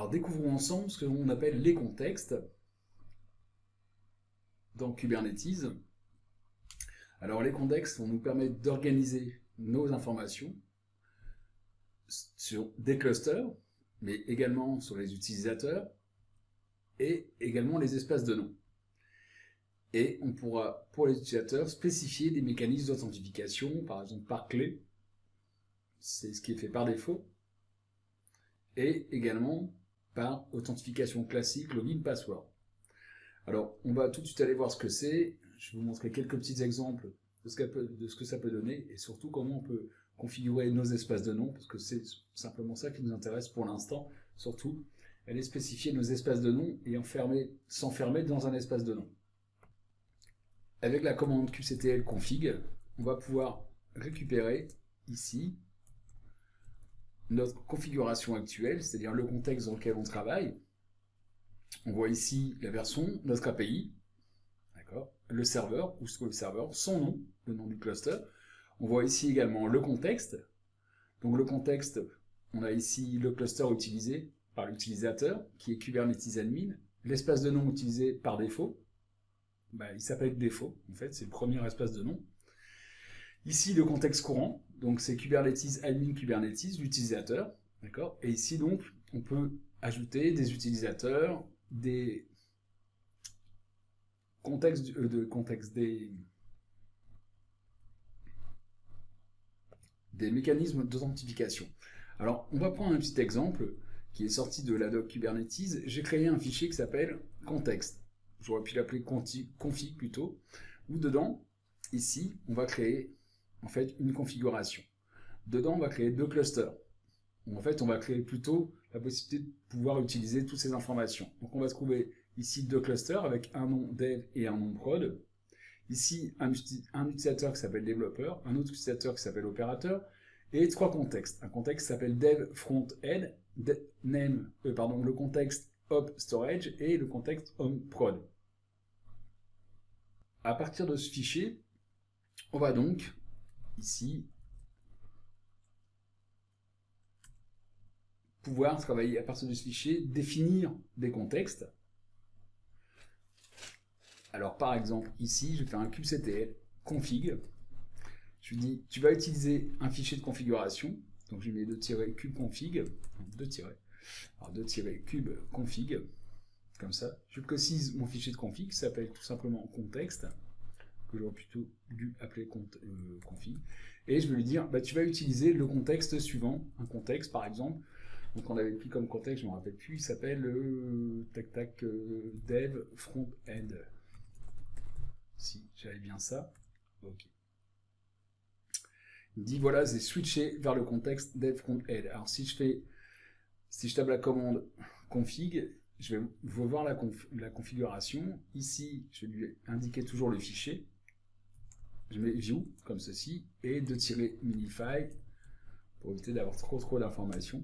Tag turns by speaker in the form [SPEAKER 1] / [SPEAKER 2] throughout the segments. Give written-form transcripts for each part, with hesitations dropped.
[SPEAKER 1] Alors découvrons ensemble ce que l'on appelle les contextes dans Kubernetes. Alors les contextes vont nous permettre d'organiser nos informations sur des clusters, mais également sur les utilisateurs et également les espaces de nom. Et on pourra, pour les utilisateurs, spécifier des mécanismes d'authentification, par exemple par clé, c'est ce qui est fait par défaut, et également par authentification classique, login, password. Alors, on va tout de suite aller voir ce que c'est. Je vais vous montrer quelques petits exemples de ce que ça peut donner, et surtout comment on peut configurer nos espaces de nom, parce que c'est simplement ça qui nous intéresse pour l'instant, surtout, aller spécifier nos espaces de nom et s'enfermer dans un espace de nom. Avec la commande kubectl config, on va pouvoir récupérer ici notre configuration actuelle, c'est-à-dire le contexte dans lequel on travaille. On voit ici la version, notre API, le serveur, où se trouve le serveur, son nom, le nom du cluster. On voit ici également le contexte. Donc le contexte, on a ici le cluster utilisé par l'utilisateur, qui est Kubernetes admin. L'espace de nom utilisé par défaut, il s'appelle défaut, en fait, c'est le premier espace de nom. Ici, le contexte courant, donc c'est Kubernetes admin Kubernetes, l'utilisateur, d'accord. Et ici, donc, on peut ajouter des utilisateurs, des des mécanismes d'authentification. Alors, on va prendre un petit exemple qui est sorti de la doc Kubernetes. J'ai créé un fichier qui s'appelle contexte. J'aurais pu l'appeler config plutôt. Où dedans, ici, on va créer en fait une configuration. Dedans, on va créer deux clusters. En fait, on va créer plutôt la possibilité de pouvoir utiliser toutes ces informations. Donc, on va trouver ici deux clusters avec un nom dev et un nom prod. Ici, un utilisateur qui s'appelle développeur, un autre utilisateur qui s'appelle opérateur, et trois contextes. Un contexte qui s'appelle dev front end, le contexte op storage et le contexte home prod. À partir de ce fichier, on va donc, ici, pouvoir travailler à partir de ce fichier, définir des contextes. Alors par exemple, ici, je vais faire un kubectl config. Je lui dis, tu vas utiliser un fichier de configuration. Donc je mets $-kube-config, alors $-kube-config, comme ça. Je précise mon fichier de config, qui s'appelle tout simplement contexte, que j'aurais plutôt dû appeler config. Et je vais lui dire, tu vas utiliser le contexte suivant, un contexte par exemple. Donc on avait pris comme contexte, je ne me rappelle plus, il s'appelle dev front end. Si j'avais bien ça, ok. Il me dit voilà, j'ai switché vers le contexte dev front end. Alors si je tape la commande config, je vais voir la configuration. Ici, je vais lui indiquer toujours le fichier. Je mets view comme ceci et -minify pour éviter d'avoir trop d'informations.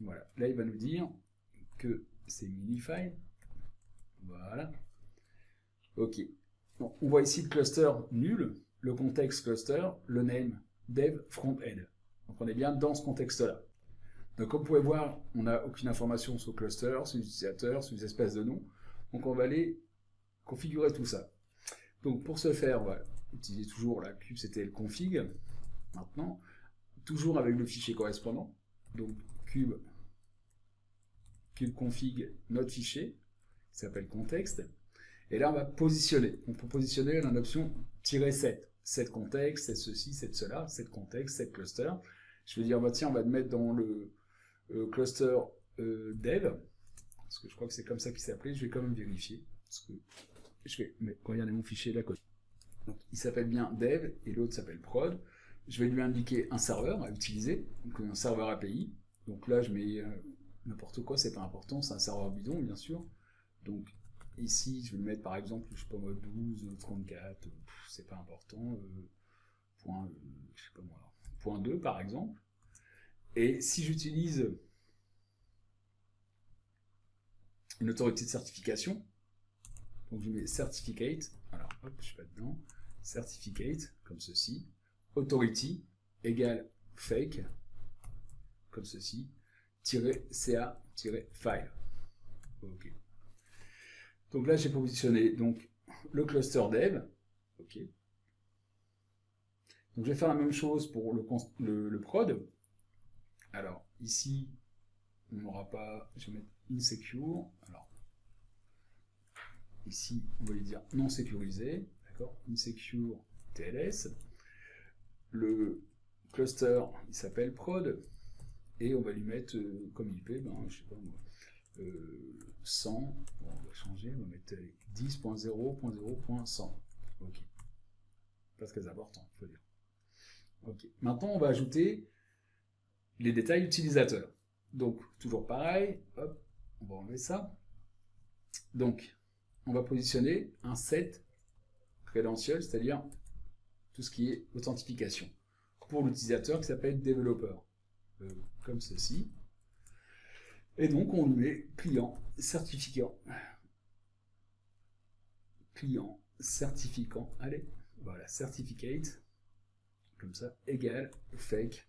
[SPEAKER 1] Voilà, là il va nous dire que c'est minify. Voilà. Ok. Donc, on voit ici le cluster nul, le contexte cluster, le name dev front end. Donc on est bien dans ce contexte-là. Donc comme vous pouvez voir, on n'a aucune information sur le cluster, sur l'utilisateur, sur les espaces de nom. Donc on va aller configurer tout ça. Donc pour ce faire, on va utiliser toujours la kubectl config. Maintenant, toujours avec le fichier correspondant. Donc kube-config notre fichier, qui s'appelle contexte. Et là, on va positionner. On peut positionner dans l'option -7. 7 contexte, 7 ceci, 7 cela, 7 contexte, 7 cluster. Je vais dire, tiens, on va le mettre dans le cluster dev, parce que je crois que c'est comme ça qu'il s'appelait. Je vais quand même vérifier. Parce que je vais regarder mon fichier d'à côté. Donc, il s'appelle bien dev et l'autre s'appelle prod. Je vais lui indiquer un serveur à utiliser, donc un serveur API. Donc là, je mets n'importe quoi, c'est pas important, c'est un serveur bidon, bien sûr. Donc, ici, je vais le mettre par exemple, je sais pas moi, 12, 34, c'est pas important, je sais pas moi, point 2 par exemple. Et si j'utilise une autorité de certification, donc je mets certificate, alors hop, je suis pas dedans, certificate, comme ceci, authority égale fake, comme ceci, -ca-file. OK. Donc là, j'ai positionné donc, le cluster dev. OK. Donc je vais faire la même chose pour le prod. Alors ici, on n'aura pas, je vais mettre insecure. Alors ici, on va lui dire non sécurisé. D'accord, insecure TLS. Le cluster, il s'appelle prod. Et on va lui mettre comme IP, je sais pas moi, 100, bon, on va changer, on va mettre 10.0.0.100. OK. Pas très important, il faut dire. OK. Maintenant, on va ajouter les détails utilisateurs. Donc, toujours pareil, hop, on va enlever ça. Donc, on va positionner un set credential, c'est-à-dire tout ce qui est authentification, pour l'utilisateur qui s'appelle developer, comme ceci. Et donc, on lui met client certifiant. Client certificant. Allez, voilà, certificate. Comme ça, égal, fake.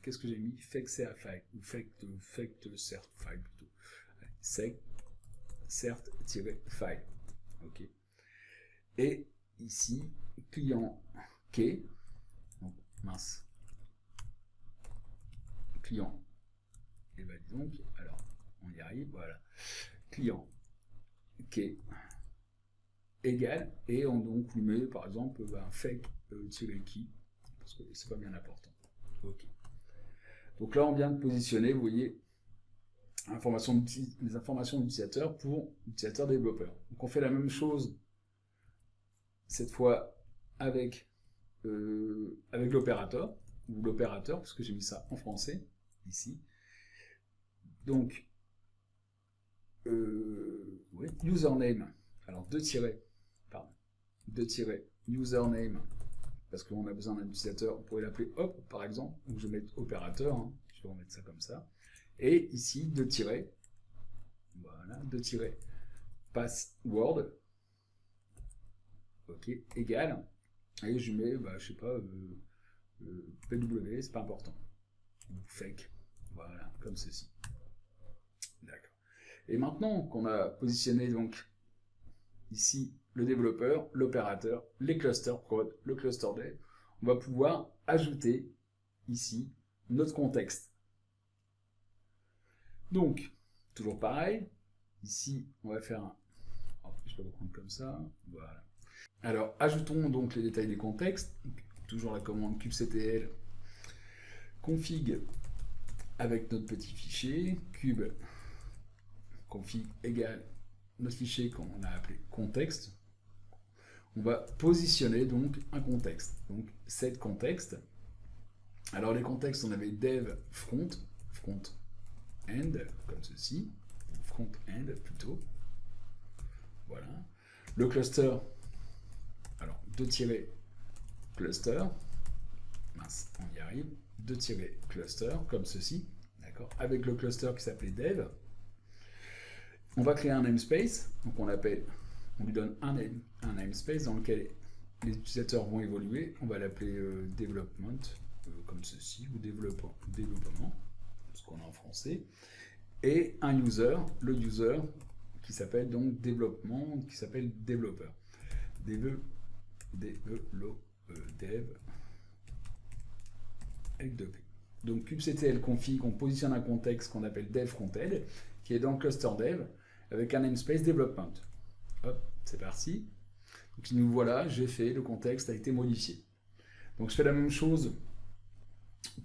[SPEAKER 1] Qu'est-ce que j'ai mis? Fake certified. Ou fake certified plutôt. Cert-file. OK. Et ici, client key. Donc, mince. Client. Et bien donc, alors, on y arrive, voilà. Client key égal, et on donc lui met par exemple un fake key, parce que c'est pas bien important. OK. Donc là, on vient de positionner, vous voyez, les informations d'utilisateur pour l'utilisateur développeur. Donc on fait la même chose, cette fois avec, l'opérateur, ou l'opérateur, parce que j'ai mis ça en français, ici. Donc, oui, username, alors deux tirets, username, parce qu'on a besoin d'un utilisateur, on pourrait l'appeler hop par exemple, donc je vais mettre opérateur, hein, je vais remettre ça comme ça, et ici deux tirets, voilà, deux tirets, password, OK, égal, et je mets, je sais pas, PW, c'est pas important, ou fake, voilà, comme ceci, d'accord. Et maintenant qu'on a positionné donc ici le développeur, l'opérateur, les clusters prod, le cluster dev, on va pouvoir ajouter ici notre contexte. Donc, toujours pareil, ici on va faire un... je peux reprendre comme ça, voilà. Alors, ajoutons donc les détails des contextes, toujours la commande kubectl config avec notre petit fichier, cube config égale notre fichier qu'on a appelé contexte. On va positionner donc un contexte. Donc set contexte. Alors les contextes, on avait dev front end, comme ceci, front end plutôt. Voilà. Le cluster, alors 2 cluster, mince, on y arrive, 2 cluster, comme ceci, d'accord, avec le cluster qui s'appelait dev. On va créer un namespace, donc on lui donne un namespace dans lequel les utilisateurs vont évoluer. On va l'appeler development, comme ceci, ou développement, ce qu'on a en français. Et un user, le user, qui s'appelle donc développement, qui s'appelle développeur. Dev, avec 2P. Donc kubectl config, on positionne un contexte qu'on appelle dev frontend, qui est dans le cluster dev, avec un namespace development. Hop, c'est parti. Donc nous voilà, j'ai fait, le contexte a été modifié. Donc je fais la même chose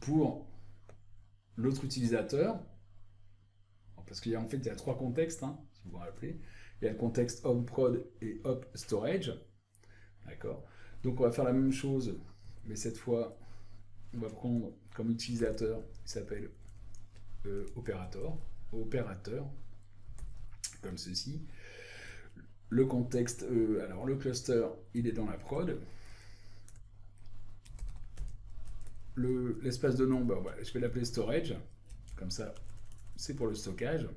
[SPEAKER 1] pour l'autre utilisateur, parce qu'il y a en fait il y a 3 contextes, hein, si vous vous rappelez. Il y a le contexte home prod et hop storage. D'accord. Donc on va faire la même chose, mais cette fois on va prendre comme utilisateur qui s'appelle opérateur, comme ceci. Le contexte, alors le cluster, il est dans la prod. L'espace de nom, voilà, je vais l'appeler storage, comme ça, c'est pour le stockage.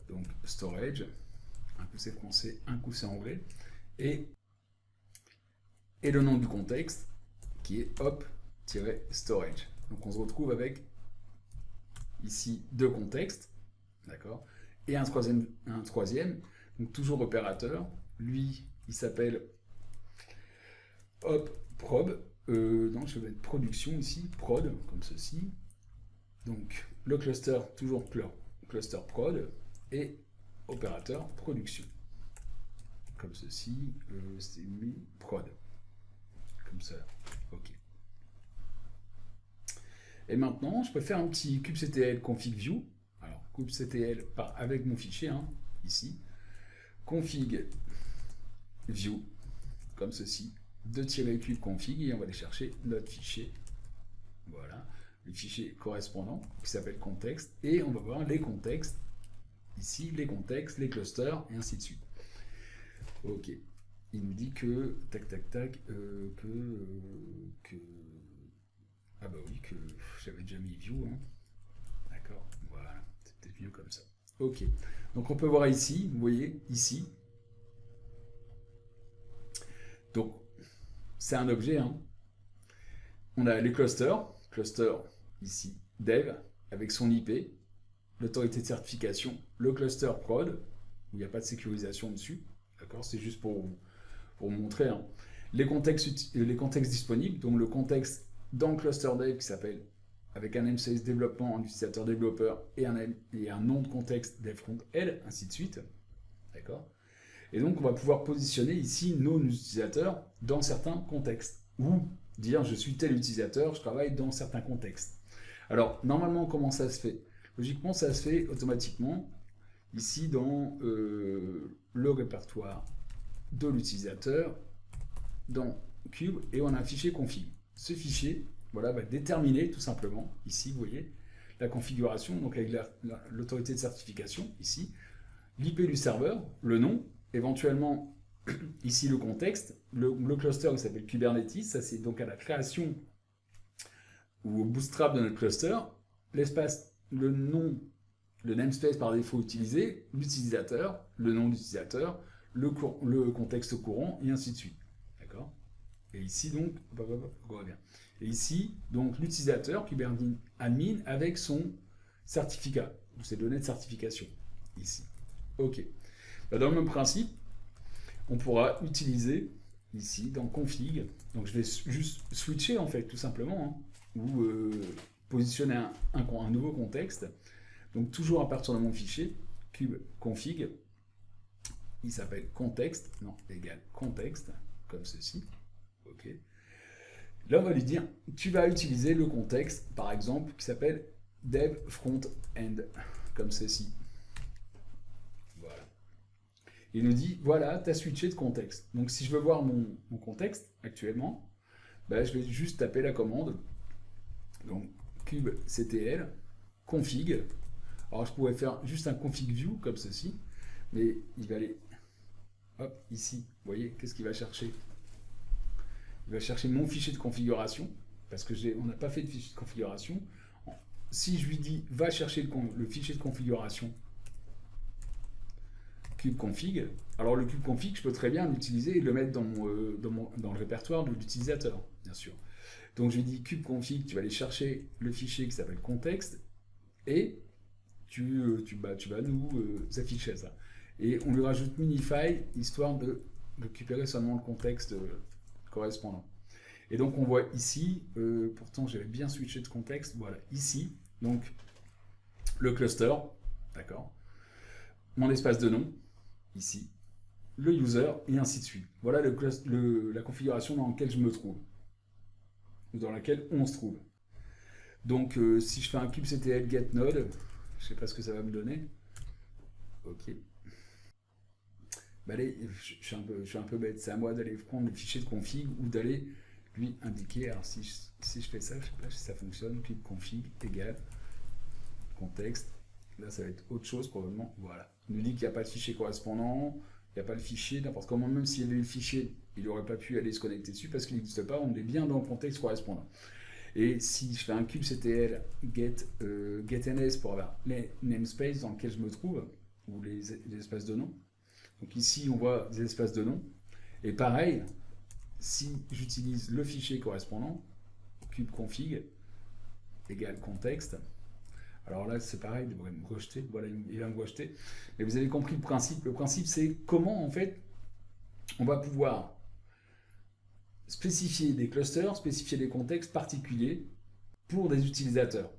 [SPEAKER 1] Donc storage, un coup c'est français, un coup c'est anglais. Et le nom du contexte, qui est hop-storage. Donc on se retrouve avec ici 2 contextes. d'accord? Et un troisième, donc toujours opérateur, lui, il s'appelle hop, prob, donc je vais mettre production ici, prod, comme ceci. Donc le cluster, toujours cluster prod, et opérateur production. Comme ceci, c'est mis prod. Comme ça, ok. Et maintenant, je peux faire un petit kubectl config view. Alors, kubectl avec mon fichier, hein, ici. Config view, comme ceci. 2-cube config, et on va aller chercher notre fichier. Voilà, le fichier correspondant, qui s'appelle contexte. Et on va voir les contextes. Ici, les contextes, les clusters, et ainsi de suite. Ok. Il nous dit que, tac, tac, tac, ah bah oui, que j'avais déjà mis view, hein. D'accord, voilà, c'est peut-être mieux comme ça. Ok, donc on peut voir ici, vous voyez, ici. Donc, c'est un objet, hein. On a les clusters, cluster ici, dev, avec son IP, l'autorité de certification, le cluster prod, où il n'y a pas de sécurisation dessus, d'accord, c'est juste pour vous montrer, hein. Les contextes disponibles, donc le contexte dans le cluster dev qui s'appelle avec un namespace développement, un utilisateur développeur et un nom de contexte dev front L, ainsi de suite. D'accord. Et donc on va pouvoir positionner ici nos utilisateurs dans certains contextes, ou dire je suis tel utilisateur, je travaille dans certains contextes. Alors normalement comment ça se fait? Logiquement ça se fait automatiquement ici dans le répertoire de l'utilisateur, dans Cube, et on a un fichier config. Ce fichier, voilà, va déterminer tout simplement, ici vous voyez, la configuration, donc avec l'autorité de certification, ici, l'IP du serveur, le nom, éventuellement ici le contexte, le cluster qui s'appelle Kubernetes, ça c'est donc à la création ou au bootstrap de notre cluster, l'espace, le nom, le namespace par défaut utilisé, l'utilisateur, le nom d'utilisateur, le contexte courant, et ainsi de suite. D'accord? Et ici, donc, et ici, donc, l'utilisateur, Kubernetes admin, avec son certificat, ou ses données de certification, ici. Ok. Dans le même principe, on pourra utiliser, ici, dans config, donc je vais juste switcher, en fait, tout simplement, hein, ou positionner un nouveau contexte. Donc, toujours à partir de mon fichier, cube config, il s'appelle contexte, non, égal contexte, comme ceci. Ok. Là, on va lui dire, tu vas utiliser le contexte, par exemple, qui s'appelle dev front end, comme ceci. Voilà. Il nous dit, voilà, tu as switché de contexte. Donc, si je veux voir mon contexte actuellement, ben, je vais juste taper la commande. Donc, kubectl, config. Alors, je pourrais faire juste un config view, comme ceci, mais il va aller, hop, ici. Vous voyez, qu'est-ce qu'il va chercher? Il va chercher mon fichier de configuration, parce que on n'a pas fait de fichier de configuration. Si je lui dis, va chercher le fichier de configuration kubeconfig, alors le kubeconfig, je peux très bien l'utiliser et le mettre dans le répertoire de l'utilisateur, bien sûr. Donc je lui dis kubeconfig, tu vas aller chercher le fichier qui s'appelle contexte, et tu vas nous afficher ça. Et on lui rajoute minify, histoire de récupérer seulement le contexte correspondant. Et donc on voit ici, pourtant j'avais bien switché de contexte, voilà, ici, donc le cluster, d'accord, mon espace de nom, ici, le user, et ainsi de suite. Voilà la configuration dans laquelle je me trouve, ou dans laquelle on se trouve. Donc si je fais un kubectl get node, je ne sais pas ce que ça va me donner. Ok. Bah allez, je suis un peu bête, c'est à moi d'aller prendre le fichier de config ou d'aller lui indiquer, alors si je fais ça, je ne sais pas si ça fonctionne, kubectl égale contexte, là ça va être autre chose probablement, voilà. Il nous dit qu'il n'y a pas de fichier correspondant, il n'y a pas le fichier, n'importe comment, même s'il y avait eu le fichier, il n'aurait pas pu aller se connecter dessus parce qu'il n'existe pas, on est bien dans le contexte correspondant. Et si je fais un kubectl getNS pour avoir les namespaces dans lesquels je me trouve, ou les espaces de nom, donc ici on voit des espaces de nom, et pareil, si j'utilise le fichier correspondant, kubeconfig égale contexte, Alors là, c'est pareil, il devrait me rejeter. Voilà, il va me rejeter. Mais vous avez compris le principe. Le principe, c'est comment, en fait, on va pouvoir spécifier des clusters, spécifier des contextes particuliers pour des utilisateurs.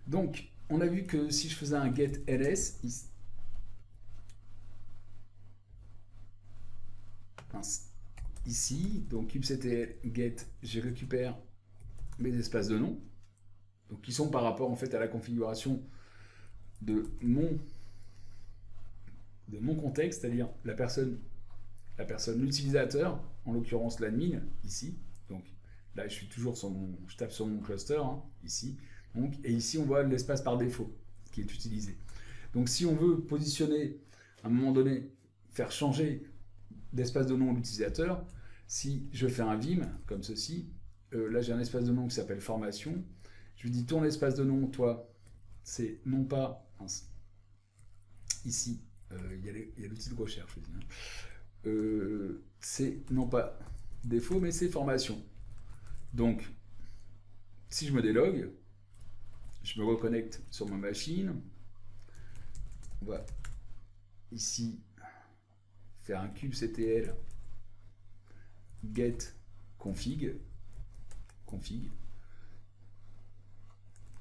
[SPEAKER 1] Donc, on a vu que si je faisais un get ls, ici, donc kubectl get, je récupère mes espaces de nom, donc qui sont par rapport en fait à la configuration de mon contexte, c'est-à-dire la personne, l'utilisateur, en l'occurrence l'admin ici. Donc là, je suis toujours sur je tape sur mon cluster hein, ici. Donc, et ici, on voit l'espace par défaut qui est utilisé. Donc, si on veut positionner à un moment donné, faire changer d'espace de nom à l'utilisateur, si je fais un vim comme ceci, là j'ai un espace de nom qui s'appelle formation. Je lui dis ton espace de nom, toi, c'est non pas ici, il y a l'outil de recherche, c'est non pas défaut, mais c'est formation. Donc, si je me délogue, je me reconnecte sur ma machine. On va ici faire un kubectl get config.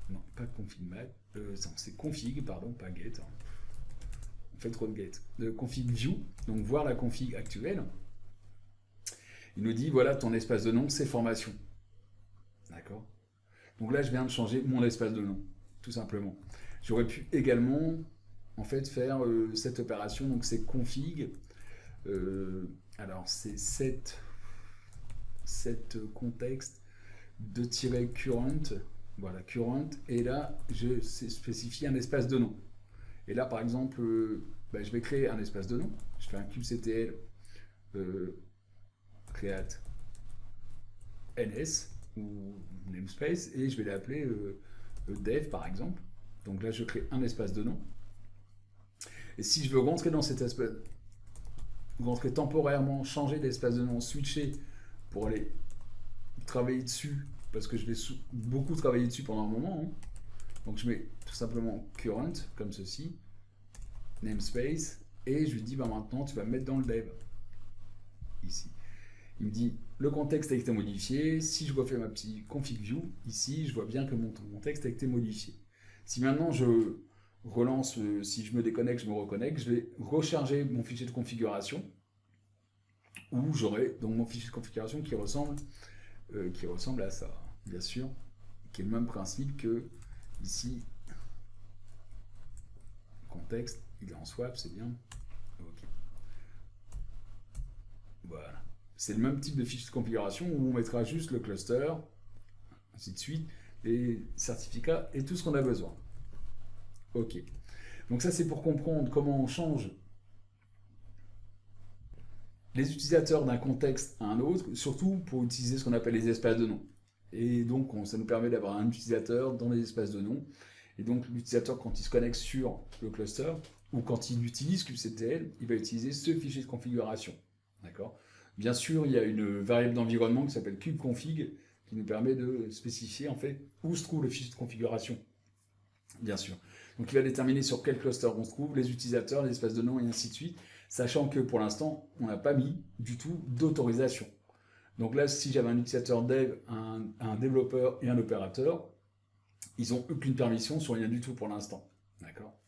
[SPEAKER 1] Non, pas config mat. C'est config, pardon, pas get. On fait trop de get. Config view, donc voir la config actuelle. Il nous dit voilà, ton espace de nom, c'est formation. D'accord. Donc là, je viens de changer mon espace de nom, tout simplement. J'aurais pu également, en fait, faire cette opération. Donc c'est config. Alors c'est set contexte de -current. Voilà, current. Et là, je spécifie un espace de nom. Et là, par exemple, je vais créer un espace de nom. Je fais un kubectl create ns ou namespace et je vais l'appeler dev par exemple. Donc là, je crée un espace de nom. Et si je veux rentrer dans cet espace, rentrer temporairement, changer d'espace de nom, switcher pour aller travailler dessus, parce que je vais beaucoup travailler dessus pendant un moment. Hein. Donc je mets tout simplement current comme ceci, namespace, et je lui dis maintenant tu vas me mettre dans le dev ici. Il me dit le contexte a été modifié. Si je refais ma petite config view, ici je vois bien que mon contexte a été modifié. Si maintenant je relance, si je me déconnecte, je me reconnecte, je vais recharger mon fichier de configuration où j'aurai donc mon fichier de configuration qui ressemble à ça, bien sûr, qui est le même principe que ici. Contexte, il est en swap, c'est bien. Ok. Voilà. C'est le même type de fichier de configuration où on mettra juste le cluster, ainsi de suite, les certificats et tout ce qu'on a besoin. Ok. Donc ça, c'est pour comprendre comment on change les utilisateurs d'un contexte à un autre, surtout pour utiliser ce qu'on appelle les espaces de nom. Et donc, ça nous permet d'avoir un utilisateur dans les espaces de nom. Et donc, l'utilisateur, quand il se connecte sur le cluster, ou quand il utilise kubectl, il va utiliser ce fichier de configuration. D'accord ? Bien sûr, il y a une variable d'environnement qui s'appelle kubeconfig, qui nous permet de spécifier en fait où se trouve le fichier de configuration. Bien sûr. Donc il va déterminer sur quel cluster on se trouve, les utilisateurs, les espaces de nom et ainsi de suite, sachant que pour l'instant, on n'a pas mis du tout d'autorisation. Donc là, si j'avais un utilisateur dev, un développeur et un opérateur, ils n'ont aucune permission sur rien du tout pour l'instant. D'accord ?